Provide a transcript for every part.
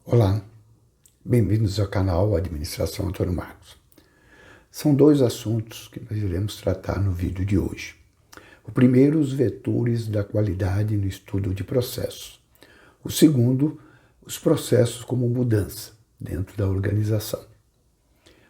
Olá, bem-vindos ao canal Administração Antônio Marcos. São dois assuntos que nós iremos tratar no vídeo de hoje. O primeiro, os vetores da qualidade no estudo de processos. O segundo, os processos como mudança dentro da organização.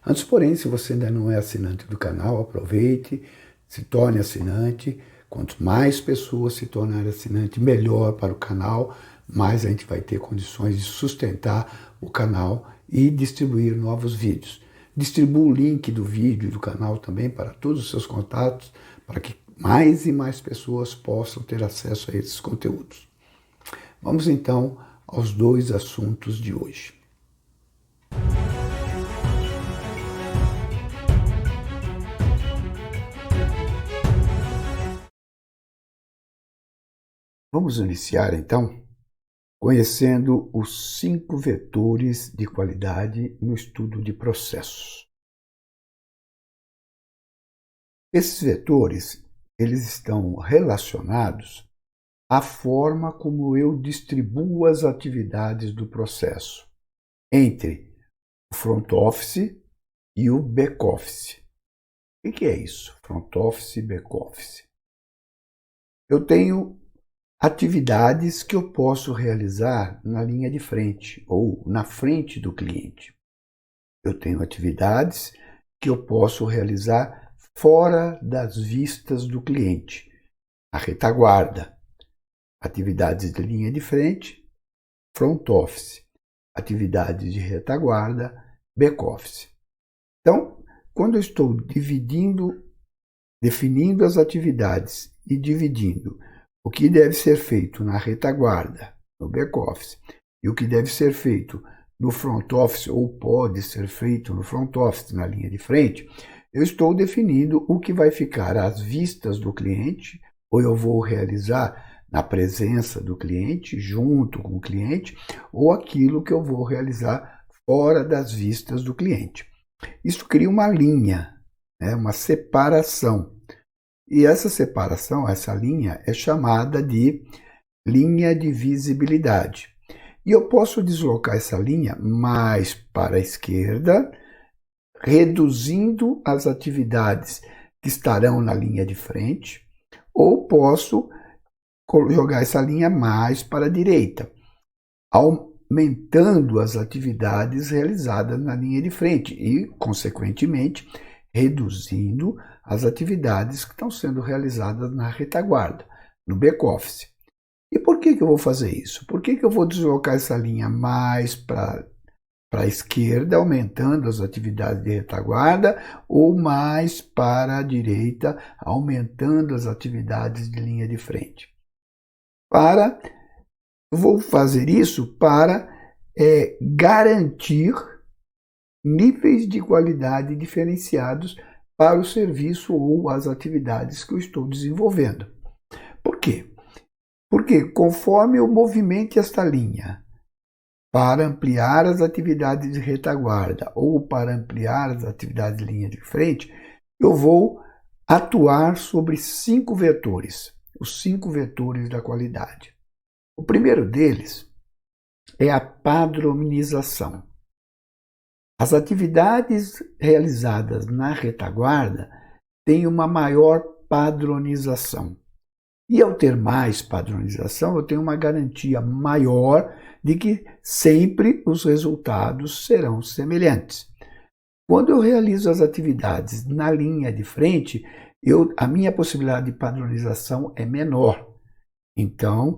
Antes, porém, se você ainda não é assinante do canal, aproveite, se torne assinante. Quanto mais pessoas se tornarem assinante, melhor para o canal, mais a gente vai ter condições de sustentar o canal e distribuir novos vídeos. Distribua o link do vídeo e do canal também para todos os seus contatos, para que mais e mais pessoas possam ter acesso a esses conteúdos. Vamos então aos dois assuntos de hoje. Vamos iniciar então conhecendo os 5 vetores de qualidade no estudo de processos. Esses vetores, eles estão relacionados à forma como eu distribuo as atividades do processo entre o front office e o back office. O que é isso? Front office e back office. Eu tenho atividades que eu posso realizar na linha de frente ou na frente do cliente. Eu tenho atividades que eu posso realizar fora das vistas do cliente, a retaguarda. Atividades de linha de frente, front office. Atividades de retaguarda, back office. Então, quando eu estou definindo as atividades e dividindo o que deve ser feito na retaguarda, no back-office, e o que deve ser feito no front-office, ou pode ser feito no front-office, na linha de frente, eu estou definindo o que vai ficar às vistas do cliente, ou eu vou realizar na presença do cliente, junto com o cliente, ou aquilo que eu vou realizar fora das vistas do cliente. Isso cria uma linha, uma separação. E essa separação, essa linha, é chamada de linha de visibilidade. E eu posso deslocar essa linha mais para a esquerda, reduzindo as atividades que estarão na linha de frente, ou posso jogar essa linha mais para a direita, aumentando as atividades realizadas na linha de frente e, consequentemente, reduzindo as atividades que estão sendo realizadas na retaguarda, no back-office. E por que eu vou fazer isso? Por que eu vou deslocar essa linha mais para a esquerda, aumentando as atividades de retaguarda, ou mais para a direita, aumentando as atividades de linha de frente? Vou fazer isso para garantir níveis de qualidade diferenciados para o serviço ou as atividades que eu estou desenvolvendo. Por quê? Porque conforme eu movimente esta linha para ampliar as atividades de retaguarda ou para ampliar as atividades de linha de frente, eu vou atuar sobre 5 vetores, os 5 vetores da qualidade. O primeiro deles é a padronização. As atividades realizadas na retaguarda têm uma maior padronização. E ao ter mais padronização, eu tenho uma garantia maior de que sempre os resultados serão semelhantes. Quando eu realizo as atividades na linha de frente, a minha possibilidade de padronização é menor. Então,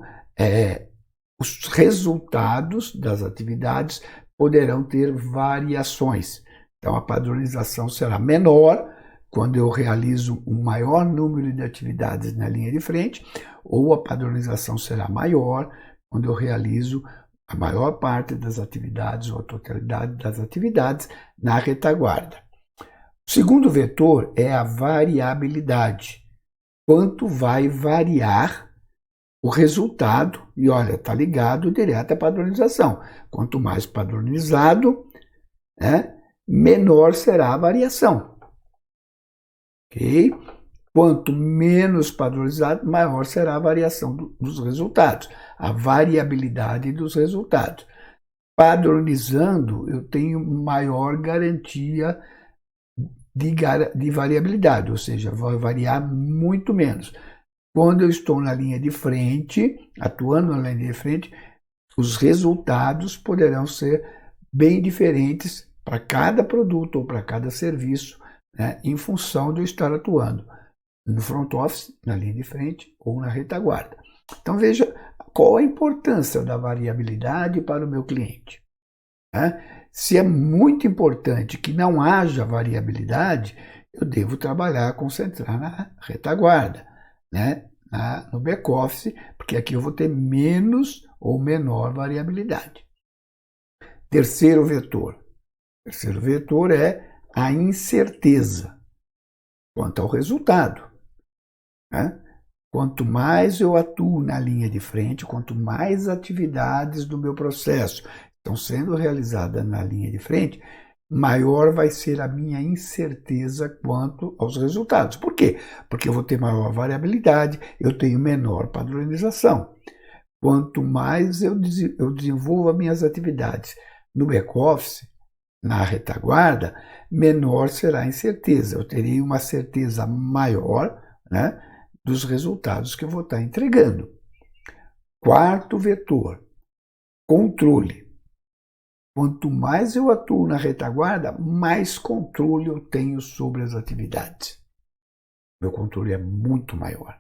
os resultados das atividades poderão ter variações. Então, a padronização será menor quando eu realizo um maior número de atividades na linha de frente, ou a padronização será maior quando eu realizo a maior parte das atividades ou a totalidade das atividades na retaguarda. O segundo vetor é a variabilidade. Quanto vai variar o resultado, e olha, está ligado direto à padronização. Quanto mais padronizado, menor será a variação. Ok? Quanto menos padronizado, maior será a variação dos resultados, a variabilidade dos resultados. Padronizando, eu tenho maior garantia de variabilidade, ou seja, vai variar muito menos. Quando eu estou na linha de frente, atuando na linha de frente, os resultados poderão ser bem diferentes para cada produto ou para cada serviço, né, em função de eu estar atuando no front office, na linha de frente ou na retaguarda. Então veja qual a importância da variabilidade para o meu cliente. Né? Se é muito importante que não haja variabilidade, eu devo trabalhar, concentrar na retaguarda, né? No back-office, porque aqui eu vou ter menos ou menor variabilidade. Terceiro vetor. Terceiro vetor é a incerteza quanto ao resultado. Né? Quanto mais eu atuo na linha de frente, quanto mais atividades do meu processo estão sendo realizadas na linha de frente, maior vai ser a minha incerteza quanto aos resultados. Por quê? Porque eu vou ter maior variabilidade, eu tenho menor padronização. Quanto mais eu desenvolvo as minhas atividades no back-office, na retaguarda, menor será a incerteza. Eu terei uma certeza maior, né, dos resultados que eu vou estar entregando. Quarto vetor, controle. Quanto mais eu atuo na retaguarda, mais controle eu tenho sobre as atividades. Meu controle é muito maior.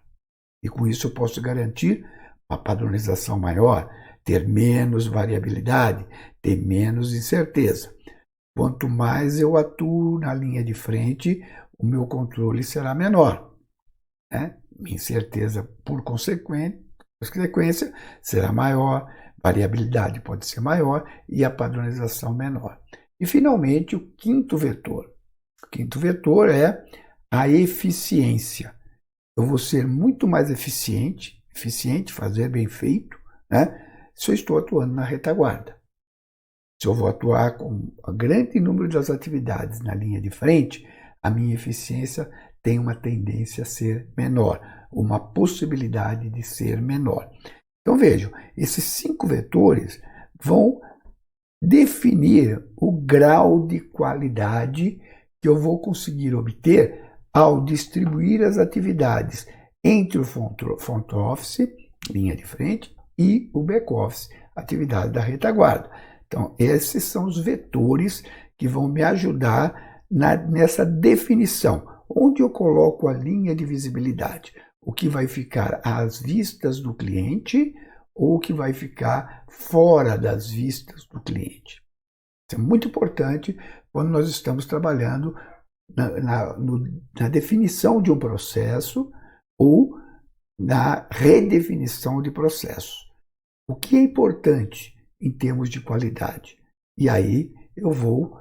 E com isso eu posso garantir uma padronização maior, ter menos variabilidade, ter menos incerteza. Quanto mais eu atuo na linha de frente, o meu controle será menor. Né? Minha incerteza, por consequência, será maior, variabilidade pode ser maior e a padronização menor. E, finalmente, o quinto vetor. O quinto vetor é a eficiência. Eu vou ser muito mais eficiente, fazer bem feito, né, se eu estou atuando na retaguarda. Se eu vou atuar com um grande número das atividades na linha de frente, a minha eficiência tem uma tendência a ser menor, uma possibilidade de ser menor. Então vejam, esses 5 vetores vão definir o grau de qualidade que eu vou conseguir obter ao distribuir as atividades entre o front office, linha de frente, e o back office, atividade da retaguarda. Então, esses são os vetores que vão me ajudar nessa definição, onde eu coloco a linha de visibilidade, o que vai ficar às vistas do cliente ou o que vai ficar fora das vistas do cliente. Isso é muito importante quando nós estamos trabalhando na definição de um processo ou na redefinição de processo. O que é importante em termos de qualidade? E aí eu vou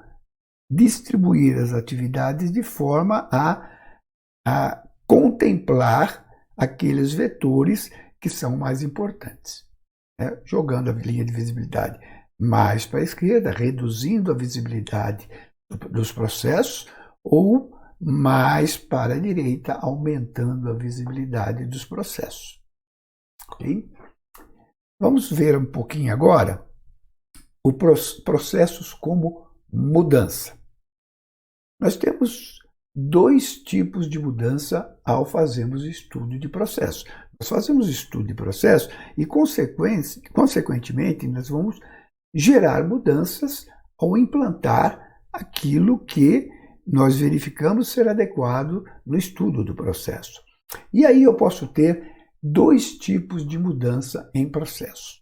distribuir as atividades de forma a contemplar aqueles vetores que são mais importantes. Né? Jogando a linha de visibilidade mais para a esquerda, reduzindo a visibilidade dos processos, ou mais para a direita, aumentando a visibilidade dos processos. Okay? Vamos ver um pouquinho agora os processos como mudança. Nós temos 2 tipos de mudança ao fazermos estudo de processo. Nós fazemos estudo de processo e, consequentemente, nós vamos gerar mudanças ao implantar aquilo que nós verificamos ser adequado no estudo do processo. E aí eu posso ter 2 tipos de mudança em processo.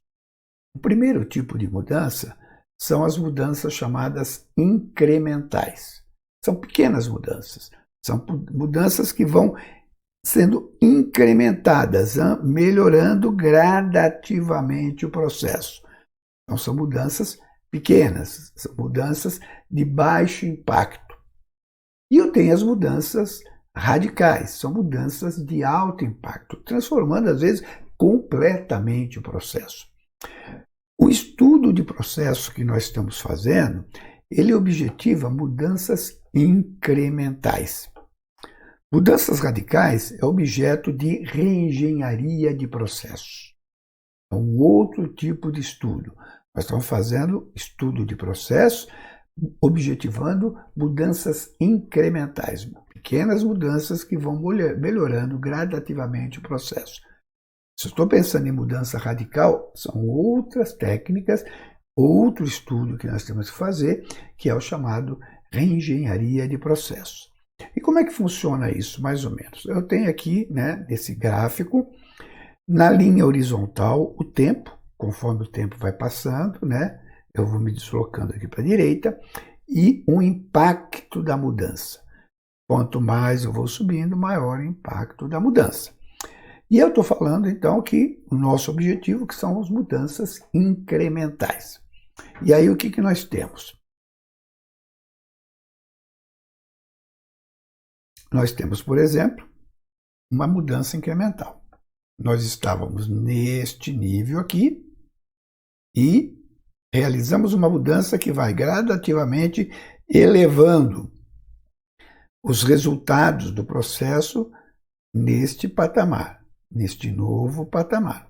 O primeiro tipo de mudança são as mudanças chamadas incrementais. São pequenas mudanças. São mudanças que vão sendo incrementadas, melhorando gradativamente o processo. Então, são mudanças pequenas, são mudanças de baixo impacto. E eu tenho as mudanças radicais, são mudanças de alto impacto, transformando, às vezes, completamente o processo. O estudo de processo que nós estamos fazendo, ele objetiva mudanças incrementais. Mudanças radicais é objeto de reengenharia de processos. É um outro tipo de estudo. Nós estamos fazendo estudo de processo, objetivando mudanças incrementais, pequenas mudanças que vão melhorando gradativamente o processo. Se eu estou pensando em mudança radical, são outras técnicas, outro estudo que nós temos que fazer, que é o chamado reengenharia de processo. E como é que funciona isso, mais ou menos? Eu tenho aqui, né, nesse gráfico, na linha horizontal, o tempo, conforme o tempo vai passando, né, eu vou me deslocando aqui para a direita, e o impacto da mudança. Quanto mais eu vou subindo, maior o impacto da mudança. E eu estou falando, então, que o nosso objetivo que são as mudanças incrementais. E aí, o que nós temos? Nós temos, por exemplo, uma mudança incremental. Nós estávamos neste nível aqui e realizamos uma mudança que vai gradativamente elevando os resultados do processo neste patamar, neste novo patamar.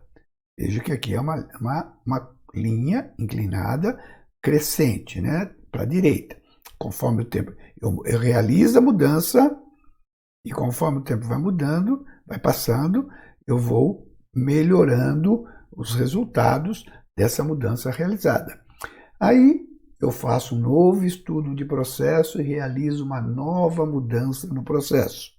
Veja que aqui é uma linha inclinada crescente, né, para a direita. Conforme o tempo, eu realizo a mudança e conforme o tempo vai mudando, vai passando, eu vou melhorando os resultados dessa mudança realizada. Aí eu faço um novo estudo de processo e realizo uma nova mudança no processo.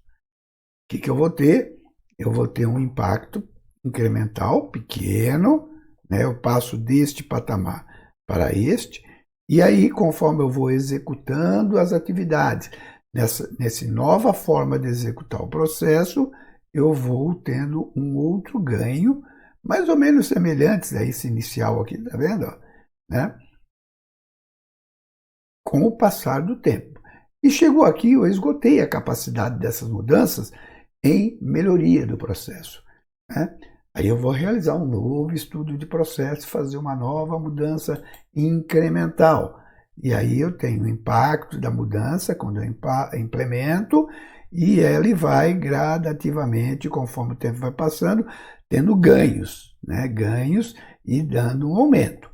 O que eu vou ter? Eu vou ter um impacto incremental pequeno, né? Eu passo deste patamar para este, e aí, conforme eu vou executando as atividades, nessa nova forma de executar o processo, eu vou tendo um outro ganho, mais ou menos semelhantes a esse inicial aqui, tá vendo? Né? Com o passar do tempo. E chegou aqui, eu esgotei a capacidade dessas mudanças em melhoria do processo. Né? Aí eu vou realizar um novo estudo de processo, fazer uma nova mudança incremental. E aí eu tenho o impacto da mudança quando eu implemento, e ele vai gradativamente, conforme o tempo vai passando, tendo ganhos, né? Ganhos e dando um aumento.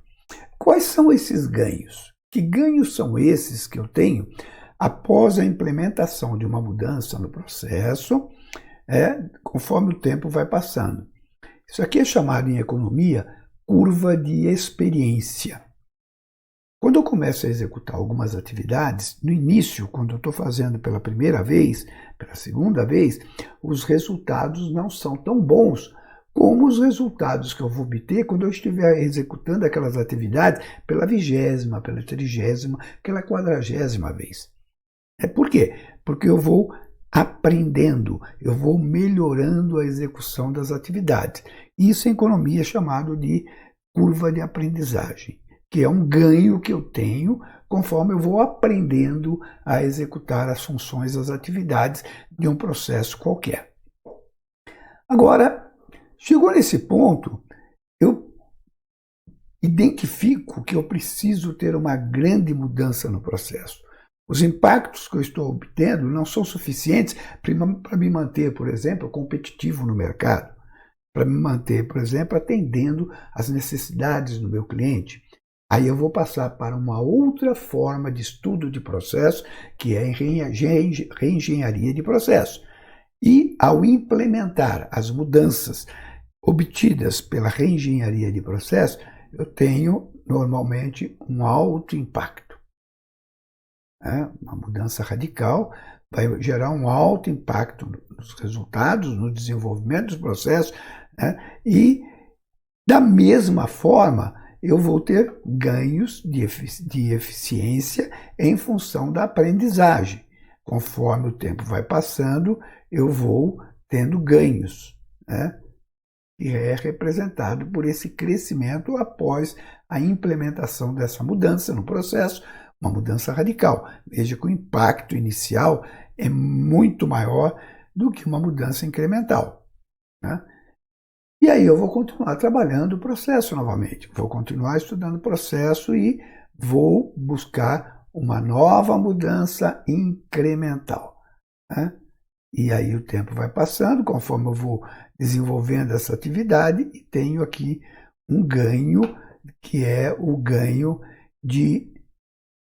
Quais são esses ganhos? Que ganhos são esses que eu tenho após a implementação de uma mudança no processo, conforme o tempo vai passando? Isso aqui é chamado em economia curva de experiência. Quando eu começo a executar algumas atividades, no início, quando eu estou fazendo pela primeira vez, pela segunda vez, os resultados não são tão bons como os resultados que eu vou obter quando eu estiver executando aquelas atividades pela 20ª, pela 30ª, aquela 40ª vez. Por quê? Porque eu vou aprendendo, eu vou melhorando a execução das atividades. Isso em economia é chamado de curva de aprendizagem, que é um ganho que eu tenho conforme eu vou aprendendo a executar as funções, as atividades de um processo qualquer. Agora, chegou nesse ponto, eu identifico que eu preciso ter uma grande mudança no processo. Os impactos que eu estou obtendo não são suficientes para me manter, por exemplo, competitivo no mercado, para me manter, por exemplo, atendendo às necessidades do meu cliente. Aí eu vou passar para uma outra forma de estudo de processo, que é reengenharia de processo. E ao implementar as mudanças obtidas pela reengenharia de processo, eu tenho normalmente um alto impacto. Uma mudança radical vai gerar um alto impacto nos resultados, no desenvolvimento dos processos, e da mesma forma eu vou ter ganhos de eficiência em função da aprendizagem. Conforme o tempo vai passando, eu vou tendo ganhos, que é representado por esse crescimento após a implementação dessa mudança no processo, uma mudança radical. Veja que o impacto inicial é muito maior do que uma mudança incremental. E aí eu vou continuar trabalhando o processo novamente, vou continuar estudando o processo e vou buscar uma nova mudança incremental. E aí o tempo vai passando, conforme eu vou desenvolvendo essa atividade, e tenho aqui um ganho que é o ganho de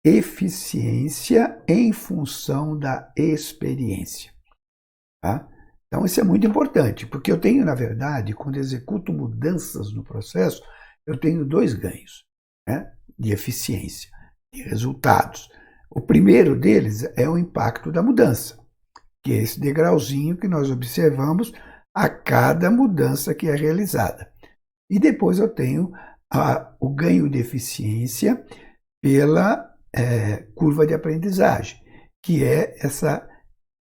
eficiência em função da experiência. Tá? Então, isso é muito importante, porque eu tenho, na verdade, quando executo mudanças no processo, eu tenho dois ganhos, né, de eficiência, de resultados. O primeiro deles é o impacto da mudança, que é esse degrauzinho que nós observamos a cada mudança que é realizada. E depois eu tenho o ganho de eficiência pela curva de aprendizagem, que é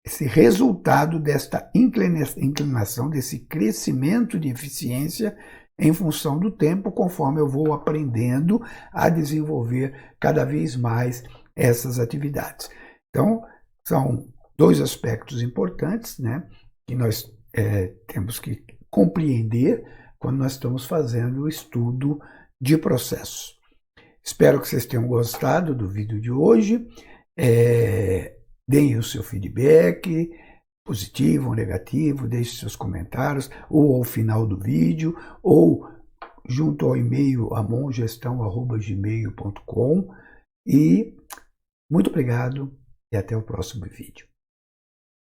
esse resultado desta inclinação, desse crescimento de eficiência em função do tempo, conforme eu vou aprendendo a desenvolver cada vez mais essas atividades. Então, são dois aspectos importantes, né, que nós temos que compreender quando nós estamos fazendo o estudo de processos. Espero que vocês tenham gostado do vídeo de hoje. Deem o seu feedback, positivo ou negativo, deixe seus comentários, ou ao final do vídeo, ou junto ao e-mail amongestão@gmail.com. E muito obrigado e até o próximo vídeo.